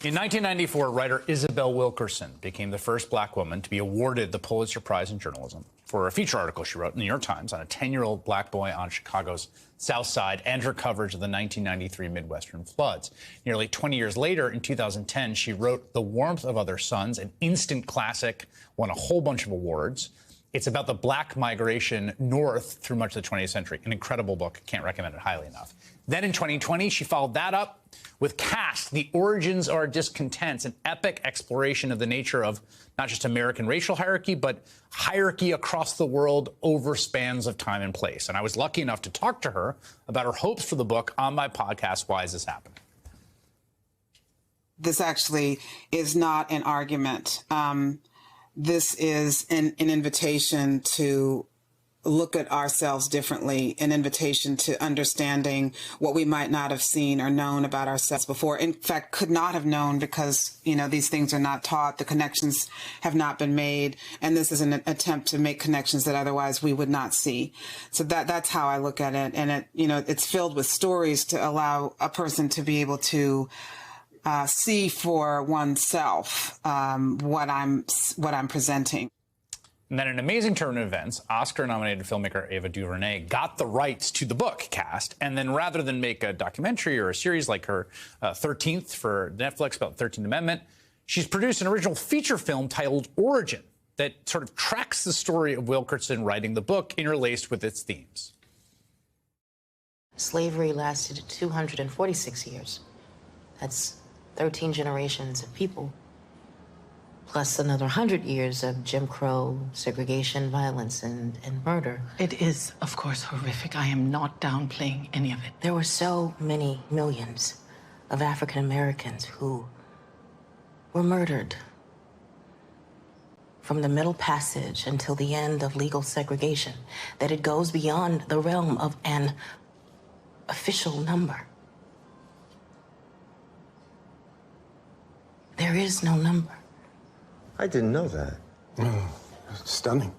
In 1994, writer Isabel Wilkerson became the first black woman to be awarded the Pulitzer Prize in Journalism for a feature article she wrote in the New York Times on a 10-year-old black boy on Chicago's South Side and her coverage of the 1993 Midwestern floods. Nearly 20 years later, in 2010, she wrote The Warmth of Other Suns, an instant classic, won a whole bunch of awards. It's about the black migration north through much of the 20th century. An incredible book. Can't recommend it highly enough. Then in 2020, she followed that up with Caste, The Origins of Our Discontents, an epic exploration of the nature of not just American racial hierarchy, but hierarchy across the world over spans of time and place. And I was lucky enough to talk to her about her hopes for the book on my podcast, Why Is This Happening? This actually is not an argument. This is an invitation to look at ourselves differently, an invitation to understanding what we might not have seen or known about ourselves before. In fact, could not have known because, these things are not taught. The connections have not been made. And this is an attempt to make connections that otherwise we would not see. So that's how I look at it. And it's filled with stories to allow a person to be able to see for oneself what I'm presenting. And then an amazing turn of events, Oscar-nominated filmmaker Ava DuVernay got the rights to the book Caste, and then rather than make a documentary or a series like her 13th for Netflix about the 13th Amendment, she's produced an original feature film titled Origin that sort of tracks the story of Wilkerson writing the book interlaced with its themes. Slavery lasted 246 years. That's 13 generations of people, plus another 100 years of Jim Crow, segregation, violence, and murder. It is, of course, horrific. I am not downplaying any of it. There were so many millions of African Americans who were murdered from the Middle Passage until the end of legal segregation, that it goes beyond the realm of an official number. There is no number. I didn't know that. Oh, stunning.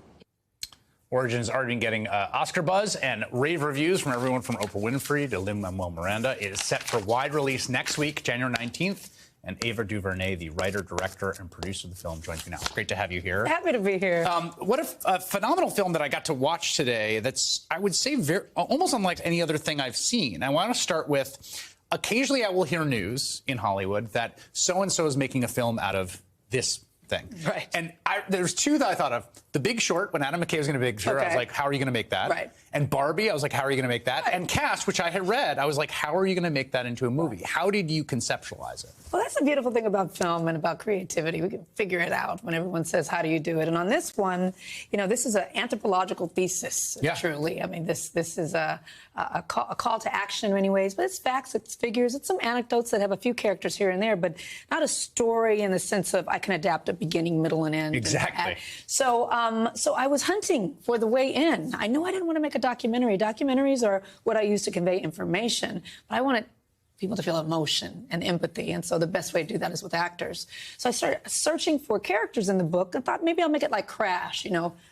Origin has already been getting Oscar buzz and rave reviews from everyone from Oprah Winfrey to Lin-Manuel Miranda. It is set for wide release next week, January 19th. And Ava DuVernay, the writer, director, and producer of the film, joins me now. It's great to have you here. Happy to be here. What a phenomenal film that I got to watch today that's, I would say, almost unlike any other thing I've seen. I want to start with, occasionally I will hear news in Hollywood that so-and-so is making a film out of this thing. Right. And there's two that I thought of. The Big Short, when Adam McKay was going to Big Short, okay. I was like, how are you going to make that? Right. And Barbie, I was like, how are you going to make that? Right. And Caste, which I had read, I was like, how are you going to make that into a movie? How did you conceptualize it? Well, that's the beautiful thing about film and about creativity. We can figure it out when everyone says, how do you do it? And on this one, this is an anthropological thesis, truly. I mean, this is a call to action in many ways, but it's facts, it's figures, it's some anecdotes that have a few characters here and there, but not a story in the sense of I can adapt a beginning, middle, and end. Exactly. So I was hunting for the way in. I knew I didn't want to make a documentary. Documentaries are what I use to convey information, but I wanted people to feel emotion and empathy. And so the best way to do that is with actors. So I started searching for characters in the book and thought maybe I'll make it like Crash,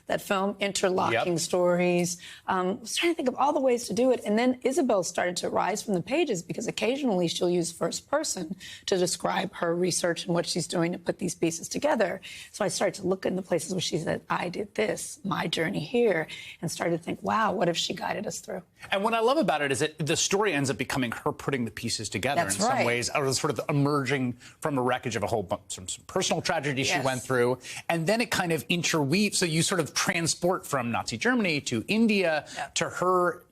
that film, interlocking stories. I was trying to think of all the ways to do it. And then Isabel started to rise from the pages because occasionally she'll use first person to describe her research and what she's doing to put these pieces together. So I started to look in the places where she said, I did this, my journey here, and started to think, wow, what if she guided us through? And what I love about it is that the story ends up becoming her putting the pieces together in some ways, or sort of emerging from the wreckage of a whole bunch, some personal tragedy she went through. And then it kind of interweaves. So you sort of transport from Nazi Germany to India to her,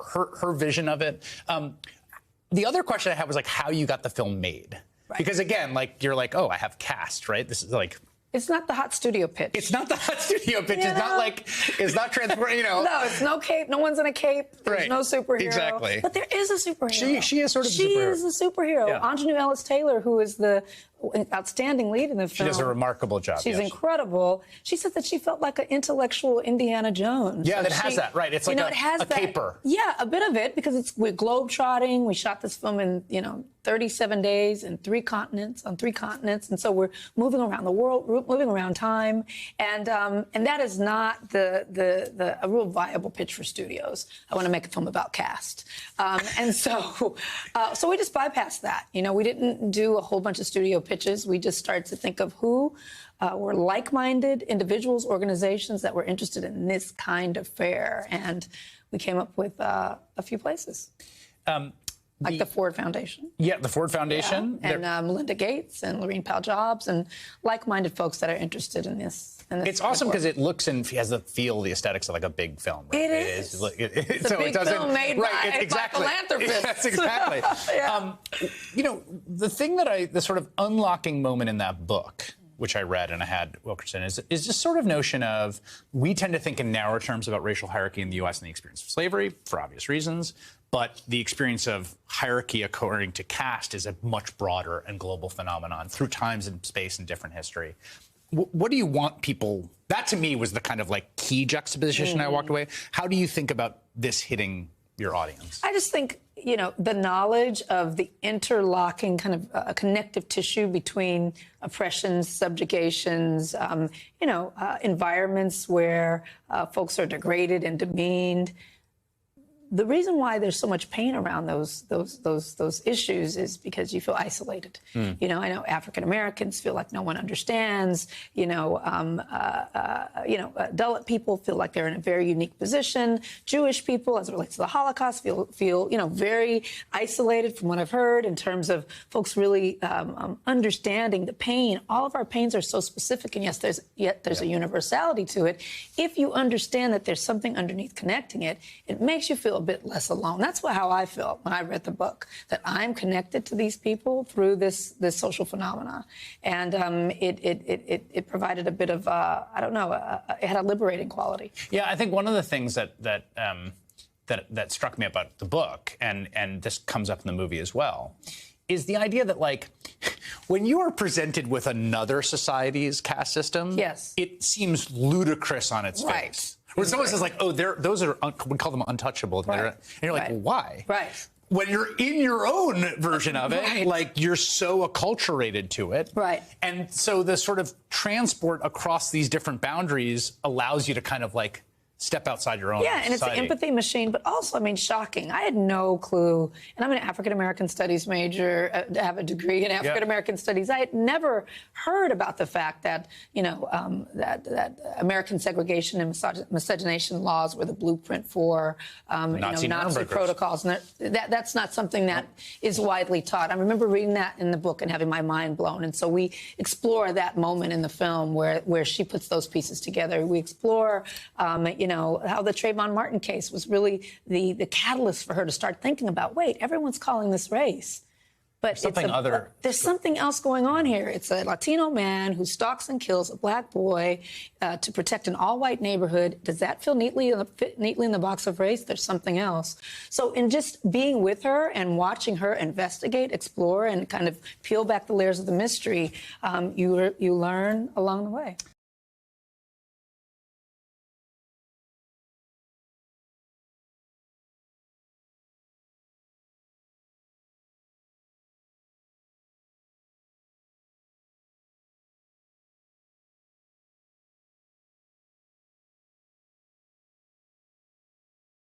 her vision of it. The other question I had was like how you got the film made. Right. Because again, you're like, oh, I have Caste, right? This is like... It's not the hot studio pitch. It's not the hot studio pitch. It's not transport, No, it's no cape. No one's in a cape. There's no superhero. Exactly. But there is a superhero. She is sort of a superhero. She is a superhero. Yeah. Aunjanue Ellis Taylor, who is outstanding lead in the She film. does a remarkable job. She's yes. incredible. She said that she felt like an intellectual Indiana Jones. Yeah, that has that, right. It's like it has a that. caper. Yeah, a bit of it, because we're globe-trotting. We shot this film in, 37 days in 3 continents, and so we're moving around the world, moving around time, and that is not a real viable pitch for studios. I want to make a film about cast, and so we just bypassed that. We didn't do a whole bunch of studio pitches. We just started to think of who were like-minded individuals, organizations that were interested in this kind of fare, and we came up with a few places. Like the Ford Foundation. Yeah, the Ford Foundation. Yeah. And Melinda Gates and Lorene Powell Jobs and like-minded folks that are interested in this. It's awesome because it looks and has the aesthetics of like a big film. Right? It is. It's a big film made by philanthropists. Yes, exactly. Yeah. The thing the sort of unlocking moment in that book, which I read and I had Wilkerson, is this sort of notion of we tend to think in narrow terms about racial hierarchy in the U.S. and the experience of slavery for obvious reasons. But the experience of hierarchy according to caste is a much broader and global phenomenon through times and space and different history. What do you want people? That to me was the kind of like key juxtaposition I walked away. How do you think about this hitting your audience? I just think, the knowledge of the interlocking kind of connective tissue between oppressions, subjugations, environments where folks are degraded and demeaned. The reason why there's so much pain around those issues is because you feel isolated. I know African Americans feel like no one understands. Dalit people feel like they're in a very unique position. Jewish people, as it relates to the Holocaust, feel very isolated from what I've heard in terms of folks really understanding the pain. All of our pains are so specific, and yes, there's a universality to it. If you understand that there's something underneath connecting it, it makes you feel a bit less alone. That's how I felt when I read the book, that I'm connected to these people through this social phenomena. And it provided a bit of, it had a liberating quality. Yeah, I think one of the things that struck me about the book, and this comes up in the movie as well, is the idea that, like, when you are presented with another society's caste system, yes, it seems ludicrous on its face. When someone says, like, those are, we call them untouchable. Right. And you're like, well, why? Right. When you're in your own version of it, like, you're so acculturated to it. Right. And so the sort of transport across these different boundaries allows you to kind of, like, step outside your own society. And it's an empathy machine, but also, shocking. I had no clue, and I'm an African-American studies major, have a degree in African-American studies. I had never heard about the fact that, that American segregation and miscegenation laws were the blueprint for, Nazi protocols. And that's not something that is widely taught. I remember reading that in the book and having my mind blown. And so we explore that moment in the film where she puts those pieces together. We explore, how the Trayvon Martin case was really the catalyst for her to start thinking about, wait, everyone's calling this race. But there's something else going on here. It's a Latino man who stalks and kills a black boy to protect an all-white neighborhood. Does that fit neatly in the box of race? There's something else. So in just being with her and watching her investigate, explore, and kind of peel back the layers of the mystery, you learn along the way.